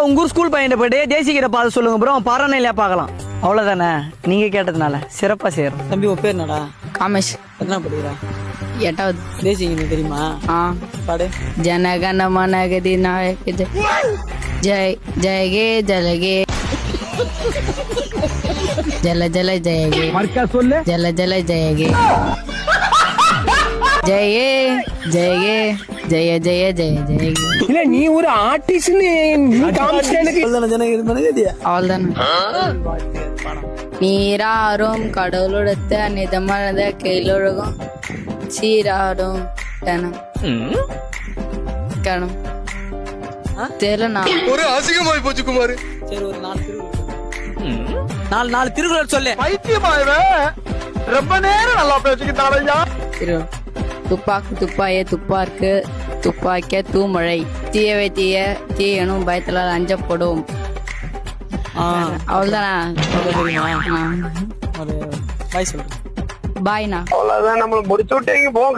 உங்க ஊர் ஸ்கூல் பையன் போயிட்டு தேசிக்கிற பார்த்து சொல்லுங்க ப்ரோ, பாராணையில பார்க்கலாம். அவ்வளவுதானே, நீங்க கேட்டதுனால சிறப்பா செய்யறோம். தம்பி உன் பேர் என்னடா? காமேஷ். என்ன படிக்கிறா? 8வது. தேசிங்க தெரியுமா? பாடு. ஜனகண மனகதி நாயக ஜெய் ஜெயகே ஜலகே ஜல ஜல ஜெயகே சொல்லு. ஜல ஜல ஜெயகே ஜெயே ஜெயகே ஜெய ஜெய ஜெய ஜெய. இல்ல நீ ஒரு ஆர்டிஸ்ட் அவள்தானே. நீராறும் கடவுளுடத்த நிதமழந்த கையிலொழுகும் சீராடும் கணம் கணம் தெரியல. ஒரு அசிங்கமாய் போச்சு குமார். சரி, ஒரு 4 திருக்குறள் சொல்லு. பைத்தியமாயவே ரொம்ப நேரம் நல்லா பேசிக்கிட்டாரையா. துப்பாக்கு துப்பாய துப்பாக்கு துப்பாக்கிய தூமழை தீயவை தீய தீயனும் பயத்திலால் அஞ்சப்படும். அவ்வளவுதானா? ஒரு பாய் சொல்றேன். பாய்னா அவ்வளவுதான், நம்மள முடிச்சு விட்டீங்க போங்க.